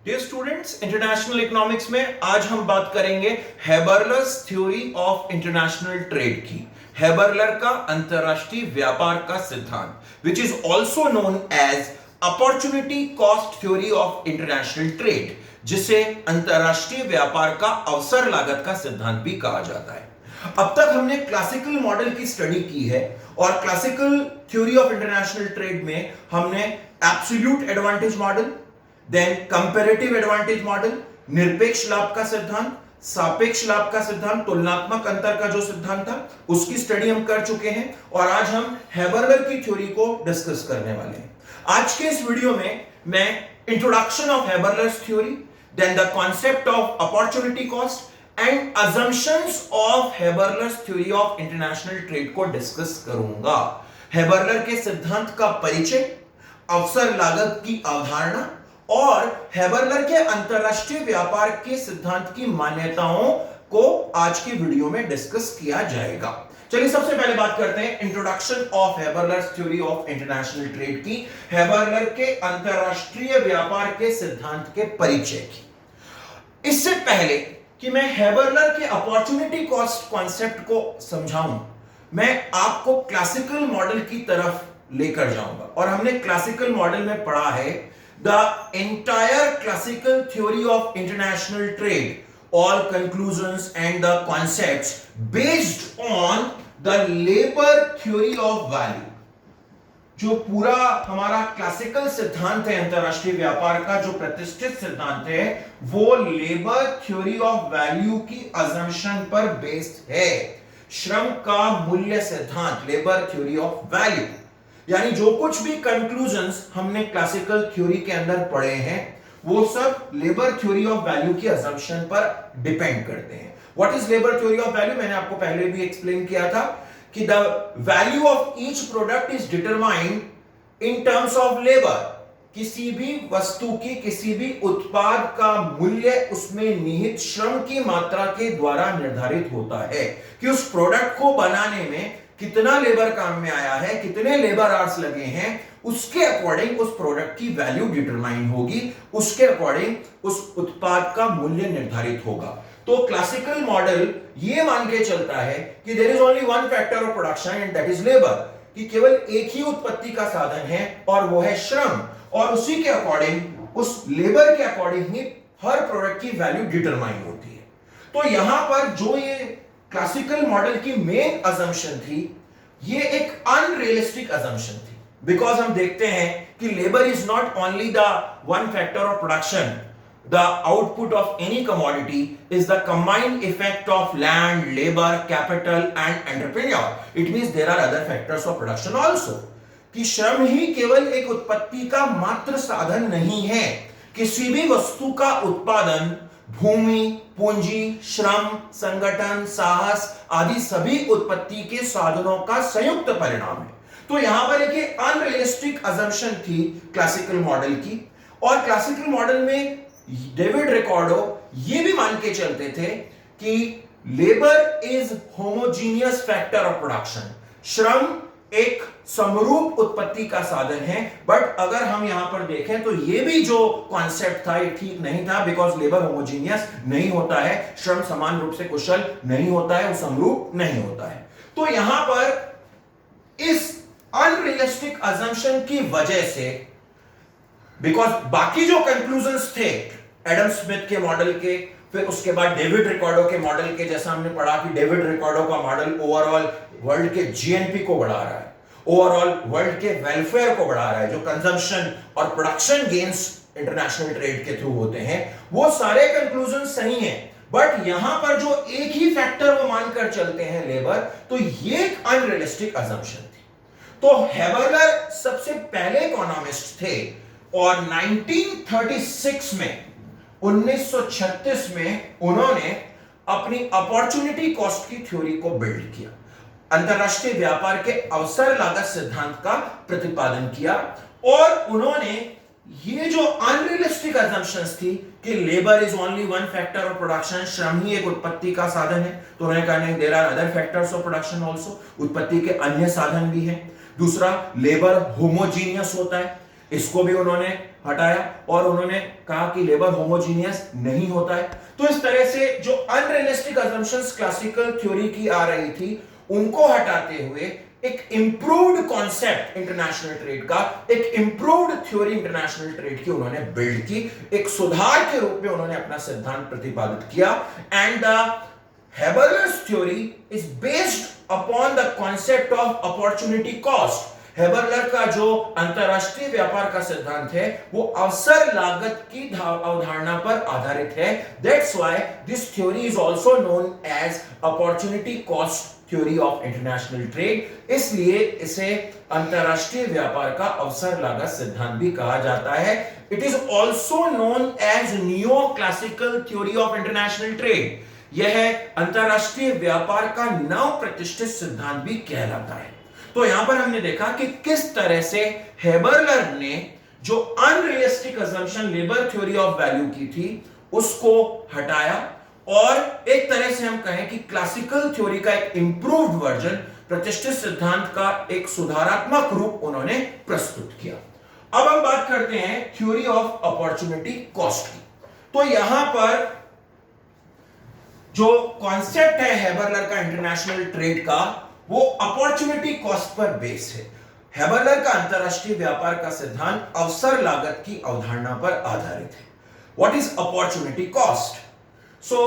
Dear students, international economics में आज हम बात करेंगे Haberler's theory of international trade की। हेबरलर का अंतरराष्ट्रीय व्यापार का सिद्धांत which is also known as opportunity cost theory of international trade, जिसे अंतरराष्ट्रीय व्यापार का अवसर लागत का सिद्धांत भी कहा जाता है। अब तक हमने क्लासिकल मॉडल की स्टडी की है और classical theory of international trade में हमने absolute advantage model, then comparative advantage model, निरपेक्ष लाभ का सिद्धांत, सापेक्ष लाभ का सिद्धांत, तुलनात्मक अंतर का जो सिद्धांत था उसकी स्टडी हम कर चुके हैं और आज हम हेबरलर की थ्योरी को डिस्कस करने वाले हैं। आज के इस वीडियो में मैं introduction of Haberler's theory, then the concept of opportunity cost and assumptions of Haberler's theory of international trade को डिस्कस करूंगा। हेबरलर के सिद्धांत का परिचय, अवसर लागत की अवधारणा और हेबरलर के अंतरराष्ट्रीय व्यापार के सिद्धांत की मान्यताओं को आज की वीडियो में डिस्कस किया जाएगा। चलिए सबसे पहले बात करते हैं introduction of Haberler's theory of international trade की, हेबरलर के अंतरराष्ट्रीय व्यापार के सिद्धांत के परिचय की। इससे पहले कि मैं हेबरलर के अपॉर्चुनिटी कॉस्ट कॉन्सेप्ट को समझाऊं, मैं आपको क्लासिकल मॉडल की तरफ लेकर जाऊंगा और हमने क्लासिकल मॉडल में पढ़ा है the entire classical theory of international trade, all conclusions and the concepts based on the labor theory of value। जो पूरा हमारा क्लासिकल सिद्धांत है अंतरराष्ट्रीय व्यापार का, जो प्रतिष्ठित सिद्धांत है, वो लेबर थ्योरी ऑफ वैल्यू की अजम्पशन पर बेस्ड है। श्रम का मूल्य सिद्धांत, लेबर थ्योरी ऑफ वैल्यू, यानी जो कुछ भी कंक्लूजन्स हमने क्लासिकल थ्योरी के अंदर पढ़े हैं वो सब लेबर थ्योरी ऑफ वैल्यू की अजम्पशन पर डिपेंड करते हैं। What is labour theory of value? मैंने आपको पहले भी एक्सप्लेन किया था कि the value of each product is determined in terms of labour. किसी भी वस्तु की, किसी भी उत्पाद का मूल्य उसमें निहित श्रम की मात्रा के द्वारा निर्धारित होता है कि उस प्रोडक्ट को बनाने में कितना लेबर काम में आया है, कितने लेबर आवर्स लगे हैं, उसके अकॉर्डिंग उस प्रोडक्ट की वैल्यू डिटरमाइन होगी, उसके अकॉर्डिंग उस उत्पाद का मूल्य निर्धारित होगा। तो क्लासिकल मॉडल ये मान के चलता है कि there is only one factor of production and that is labour, कि केवल एक ही उत्पत्ति का साधन है और वो है श्रम, और उसी के अकॉर्डिंग, उस लेबर के अकॉर्डिंग ही हर प्रोडक्ट की वैल्यू डिटरमाइन होती है। तो यहां पर जो ये क्लासिकल मॉडल की मेन अजम्पशन थी, ये एक अनरियलिस्टिक अजम्पशन थी, बिकॉज हम देखते हैं कि labour is not only the one factor of production. The output of any commodity is the combined effect of land, labour, capital and entrepreneur. It means there are other factors of production also, कि श्रम ही केवल एक उत्पत्ति का मात्र साधन नहीं है। किसी भी वस्तु का उत्पादन भूमि, पूंजी, श्रम, संगठन, साहस आदि सभी उत्पत्ति के साधनों का संयुक्त परिणाम है। तो यहां पर एक अनरियलिस्टिक अजम्पशन थी क्लासिकल मॉडल की, और क्लासिकल मॉडल में डेविड रिकार्डो ये भी मान के चलते थे कि labour is homogeneous factor of production. श्रम एक समरूप उत्पत्ति का साधन है, बट अगर हम यहां पर देखें तो यह भी जो कॉन्सेप्ट था ये ठीक नहीं था, बिकॉज लेबर होमोजीनियस नहीं होता है, श्रम समान रूप से कुशल नहीं होता है, वो समरूप नहीं होता है। तो यहां पर इस अनरियलिस्टिक अजम्पशन की वजह से, बिकॉज बाकी जो कंक्लूजन्स थे एडम स्मिथ के मॉडल के, फिर उसके बाद डेविड रिकार्डो के मॉडल के, जैसा हमने पढ़ा कि डेविड रिकार्डो का मॉडल ओवरऑल वर्ल्ड के जीएनपी को बढ़ा रहा है, ओवरऑल वर्ल्ड के वेलफेयर को बढ़ा रहा है, जो कंजम्पशन और प्रोडक्शन गेन्स इंटरनेशनल ट्रेड के थ्रू होते हैं, वो सारे कंक्लूजन सही हैं, बट यहां पर जो एक ही फैक्टर वो मानकर चलते हैं लेबर, तो ये एक अनरियलिस्टिक अजम्पशन थी। तो हेबरलर सबसे पहले इकोनॉमिस्ट थे और 1936 में, 1936 में उन्होंने अपनी अपॉर्चुनिटी कॉस्ट की थ्योरी को बिल्ड किया, अंतरराष्ट्रीय व्यापार के अवसर लागत सिद्धांत का प्रतिपादन किया, और उन्होंने ये जो अनरियलिस्टिक अजम्पशंस थी कि labour is only one factor of production, श्रम ही एक उत्पत्ति का साधन है, तो उन्होंने कहा नहीं, there are other factors of production also, उत्पत्ति के अन्य साधन भी हैं। दूसरा, लेबर होमोजीनियस होता है, इसको भी उन्होंने हटाया और उन्होंने कहा कि लेबर होमोजीनियस नहीं होता है। तो इस तरह से जो अनरियलिस्टिक असम्पशंस क्लासिकल थ्योरी की आ रही थी उनको हटाते हुए एक इंप्रूव्ड कॉन्सेप्ट इंटरनेशनल ट्रेड का, एक इंप्रूव्ड थ्योरी इंटरनेशनल ट्रेड की उन्होंने बिल्ड की, एक सुधार के रूप में उन्होंने अपना सिद्धांत प्रतिपादित किया। And the Habermas theory is based upon the concept of opportunity cost. हेबरलर का जो अंतरराष्ट्रीय व्यापार का सिद्धांत है वो अवसर लागत की अवधारणा पर आधारित है। That's why this theory is also known as opportunity cost theory of international trade. इसलिए इसे अंतरराष्ट्रीय व्यापार का अवसर लागत सिद्धांत भी कहा जाता है। It is also known as neoclassical theory of international trade. यह अंतरराष्ट्रीय व्यापार का नव प्रतिष्ठित सिद्धांत भी कहलाता है। तो यहां पर हमने देखा कि किस तरह से हेबरलर ने जो unrealistic assumption labour theory of value की थी उसको हटाया और एक तरह से हम कहें कि क्लासिकल थ्योरी का एक इंप्रूव्ड वर्जन, प्रतिष्ठित सिद्धांत का एक सुधारात्मक रूप उन्होंने प्रस्तुत किया। अब हम बात करते हैं थ्योरी ऑफ अपॉर्चुनिटी कॉस्ट की। तो यहां पर जो कॉन्सेप्ट है हेबरलर का इंटरनेशनल ट्रेड का वो अपॉर्चुनिटी कॉस्ट पर बेस है। हेबरलर का अंतरराष्ट्रीय व्यापार का सिद्धांत अवसर लागत की अवधारणा पर आधारित है। What is opportunity cost? So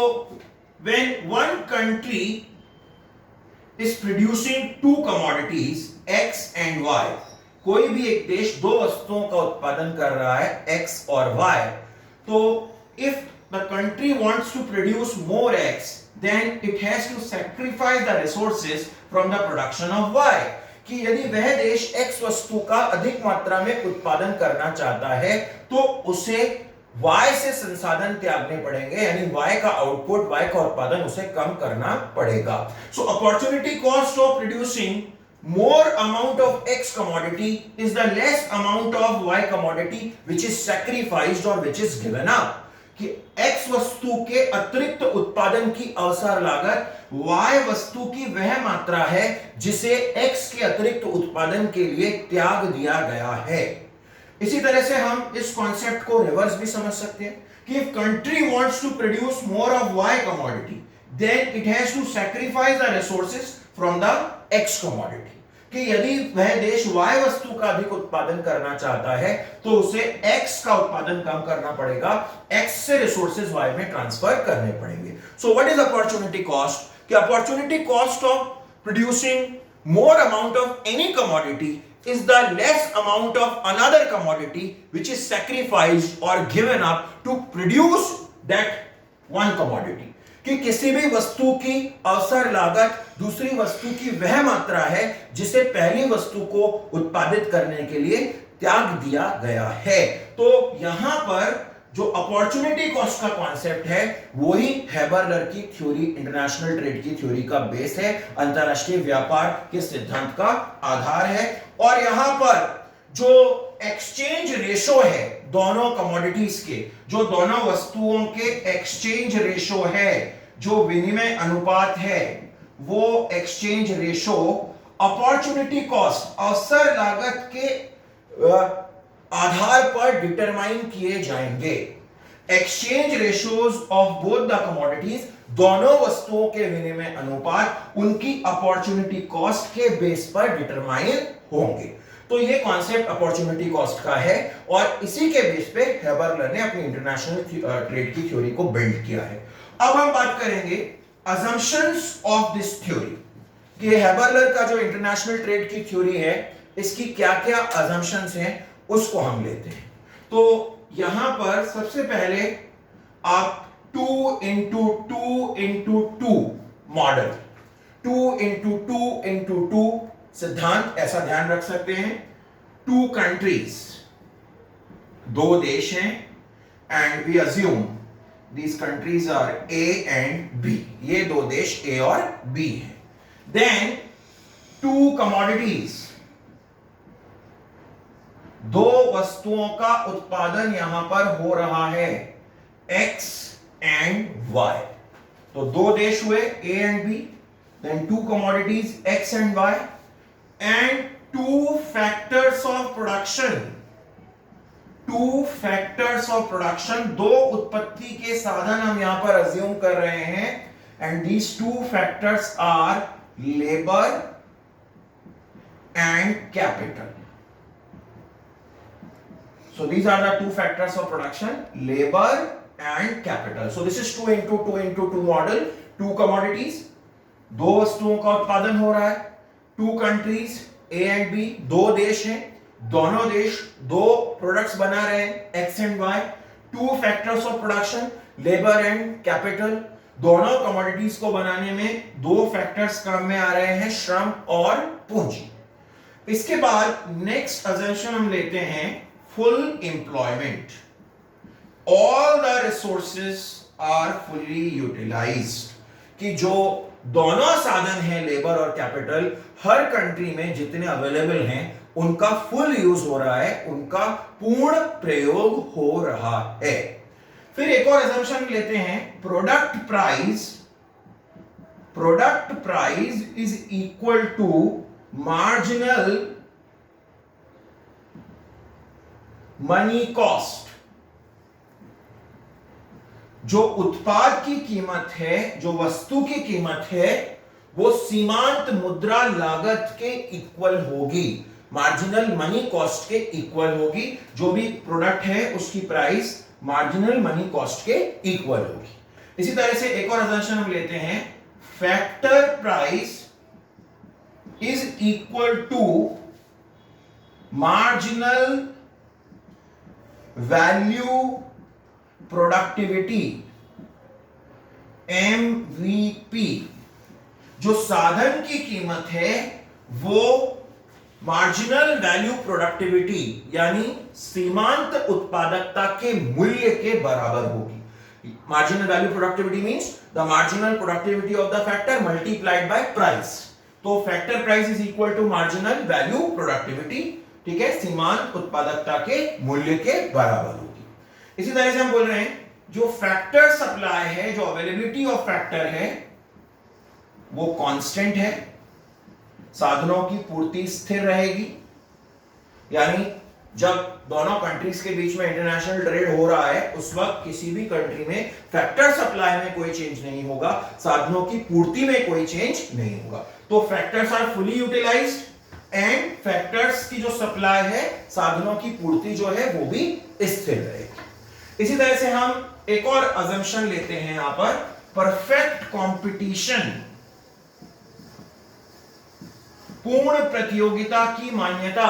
when one country is producing to commodities X and Y, कोई भी एक देश दो वस्तुओं का उत्पादन कर रहा है X और Y, तो if the country wants to produce more X, then it has to sacrifice the resources from the production of Y. कि यदि वह देश X वस्तु का अधिक मात्रा में उत्पादन करना चाहता है तो उसे Y से संसाधन त्यागने पड़ेंगे, यानी Y का आउटपुट, Y का उत्पादन उसे कम करना पड़ेगा। So opportunity cost of producing more amount of X commodity is the less amount of Y commodity which is sacrificed or which is given up. कि X वस्तु के अतिरिक्त उत्पादन की अवसर लागत Y वस्तु की वह मात्रा है जिसे X के अतिरिक्त उत्पादन के लिए त्याग दिया गया है। इसी तरह से हम इस कॉन्सेप्ट को रिवर्स भी समझ सकते हैं कि if country wants to produce more of Y commodity, then it has to sacrifice the resources from the X commodity. कि यदि वह देश Y वस्तु का अधिक उत्पादन करना चाहता है तो उसे X का उत्पादन कम करना पड़ेगा, X से रिसोर्सेज Y में ट्रांसफर करने पड़ेंगे। So what is opportunity cost? कि opportunity cost of producing more amount of any commodity is the less amount of another commodity which is sacrificed or given up to produce that one commodity. कि किसी भी वस्तु की अवसर लागत दूसरी वस्तु की वह मात्रा है जिसे पहली वस्तु को उत्पादित करने के लिए त्याग दिया गया है। तो यहां पर जो अपॉर्चुनिटी कॉस्ट का कॉन्सेप्ट है वही हेबरलर की थ्योरी, इंटरनेशनल ट्रेड की थ्योरी का बेस है, अंतरराष्ट्रीय व्यापार के सिद्धांत का आधार है। और यहां पर जो एक्सचेंज रेशो है दोनों कमोडिटीज के, जो दोनों वस्तुओं के एक्सचेंज रेशो है, जो विनिमय अनुपात है, वो एक्सचेंज रेशो अपॉर्चुनिटी कॉस्ट, अवसर लागत के आधार पर डिटरमाइन किए जाएंगे। Exchange ratios of both the commodities, दोनों वस्तुओं के विनिमय अनुपात उनकी अपॉर्चुनिटी कॉस्ट के बेस पर डिटरमाइन होंगे। तो ये कॉन्सेप्ट अपॉर्चुनिटी कॉस्ट का है और इसी के बेस पे हेबरलर ने अपनी इंटरनेशनल ट्रेड की थ्योरी को बिल्ड किया है। अब हम बात करेंगे assumptions ऑफ दिस थ्योरी कि हेबरलर का जो इंटरनेशनल ट्रेड की थ्योरी है इसकी क्या-क्या assumptions हैं उसको हम लेते हैं। तो यहां पर सबसे पहले आप 2 into 2 into 2 model, 2 into 2 into 2 सिद्धांत ऐसा ध्यान रख सकते हैं। 2 कंट्रीज, दो देश हैं, and we assume these countries are A and B, ये दो देश ए और बी हैं। देन 2 कमोडिटीज, दो वस्तुओं का उत्पादन यहां पर हो रहा है X एंड Y, तो दो देश हुए A and B, then 2 commodities X and Y and 2 factors of production, two factors of production, दो उत्पत्ति के साधन हम यहां पर अज्यूम कर रहे हैं, and these two factors are labour and capital. So these are the two factors of production, labor and capital. So this is 2 into 2 into 2 model, two commodities, दो वस्तुओं का उत्पादन हो रहा है, two countries A and B, दो देश हैं, दोनों देश दो प्रोडक्ट्स बना रहे हैं X and Y, two factors of production, labor and capital, दोनों कमोडिटीज को बनाने में दो फैक्टर्स काम में आ रहे हैं, श्रम और पूंजी. इसके बाद नेक्स्ट अजम्पशन हम लेते हैं full employment. All the resources are fully utilized. कि जो दोनों साधन हैं लेबर और कैपिटल, हर कंट्री में जितने अवेलेबल हैं उनका फुल यूज हो रहा है, उनका पूर्ण प्रयोग हो रहा है. फिर एक और assumption लेते हैं, product price is equal to marginal money cost. जो उत्पाद की कीमत है, जो वस्तु की कीमत है, वो सीमांत मुद्रा लागत के इक्वल होगी, मार्जिनल मनी कॉस्ट के इक्वल होगी. जो भी प्रोडक्ट है उसकी प्राइस मार्जिनल मनी कॉस्ट के इक्वल होगी. इसी तरह से एक और असम्पशन हम लेते हैं, factor price is equal to marginal value productivity MVP. जो साधन की कीमत है वो मार्जिनल वैल्यू प्रोडक्टिविटी यानी सीमांत उत्पादकता के मूल्य के बराबर होगी. Marginal value productivity means the marginal productivity of the factor multiplied by price. तो factor price is equal to marginal value productivity, ठीक है, सीमांत उत्पादकता के मूल्य के बराबर होगी. इसी तरह से हम बोल रहे हैं जो फैक्टर सप्लाई है, जो अवेलेबिलिटी ऑफ फैक्टर है वो कांस्टेंट है, साधनों की पूर्ति स्थिर रहेगी. यानी जब दोनों कंट्रीज के बीच में इंटरनेशनल ट्रेड हो रहा है उस वक्त किसी भी कंट्री में फैक्टर सप्लाई में कोई चेंज नहीं होगा, साधनों की पूर्ति में कोई चेंज नहीं होगा. तो factors are fully utilised and factors की जो सप्लाई है, साधनों की पूर्ति जो है वो भी स्थिर रहेगी. इसी तरह से हम एक और अजम्पशन लेते हैं यहां पर, परफेक्ट कंपटीशन, पूर्ण प्रतियोगिता की मान्यता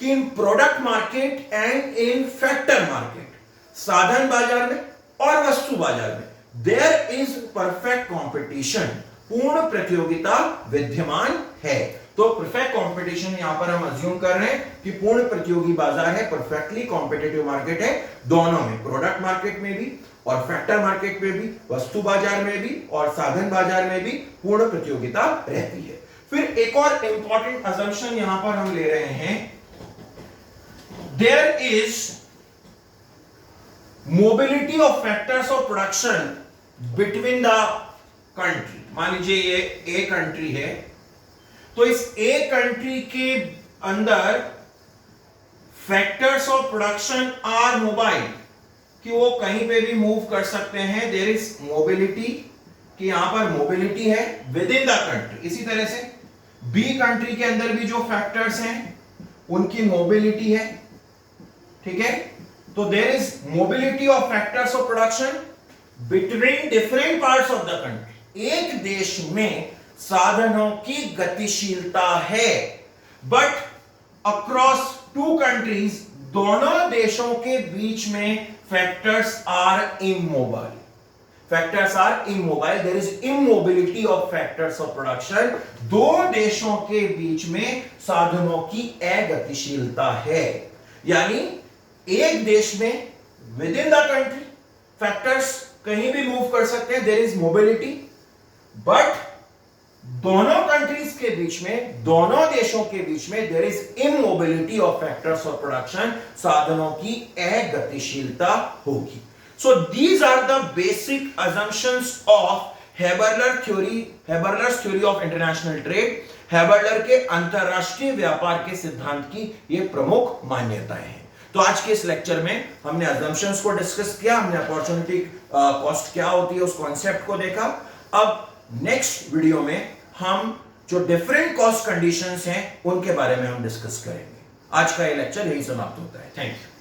कि in product market and in factor market, साधन बाजार में और वस्तु बाजार में देयर इज परफेक्ट कंपटीशन, पूर्ण प्रतियोगिता विद्यमान है. तो परफेक्ट कंपटीशन यहां पर हम अज्यूम कर रहे हैं कि पूर्ण प्रतियोगी बाजार है, परफेक्टली कॉम्पिटिटिव मार्केट है, दोनों में, प्रोडक्ट मार्केट में भी और फैक्टर मार्केट में भी, वस्तु बाजार में भी और साधन बाजार में भी पूर्ण प्रतियोगिता रहती है. फिर एक और इंपॉर्टेंट अजम्पशन यहां पर हम ले रहे हैं, there is mobility of factors of production between the country. मान लीजिए ये ए कंट्री है, तो इस ए कंट्री के अंदर factors of production are mobile, कि वो कहीं पे भी मूव कर सकते हैं. देयर इज मोबिलिटी, कि यहां पर मोबिलिटी है विद इन द कंट्री. इसी तरह से बी कंट्री के अंदर भी जो फैक्टर्स हैं उनकी मोबिलिटी है, ठीक है. तो there is mobility of factors of production between different parts of the country. एक देश में साधनों की गतिशीलता है, बट अक्रॉस टू कंट्रीज, दोनों देशों के बीच में factors are immobile. Factors are immobile, there is immobility of factors of production. दो देशों के बीच में साधनों की अगतिशीलता है. यानी एक देश में within the country factors कहीं भी मूव कर सकते हैं, देयर इज मोबिलिटी, बट दोनों कंट्रीज के बीच में, दोनों देशों के बीच में there is immobility of factors of production, साधनों की अगतिशीलता होगी. So these are the basic assumptions of Haberler theory, Haberler's theory of international trade. Haberler के अंतरराष्ट्रीय व्यापार के सिद्धांत की ये प्रमुख मान्यताएं हैं. तो आज के इस लेक्चर में हमने अजम्पशंस को डिस्कस किया, हमने अपॉर्चुनिटी कॉस्ट क्या होती है उस कॉन्सेप्ट को देखा। अब नेक्स्ट वीडियो में हम जो डिफरेंट कॉस्ट कंडीशंस हैं उनके बारे में हम डिस्कस करेंगे। आज का ये लेक्चर यही समाप्त होता है। Thank you.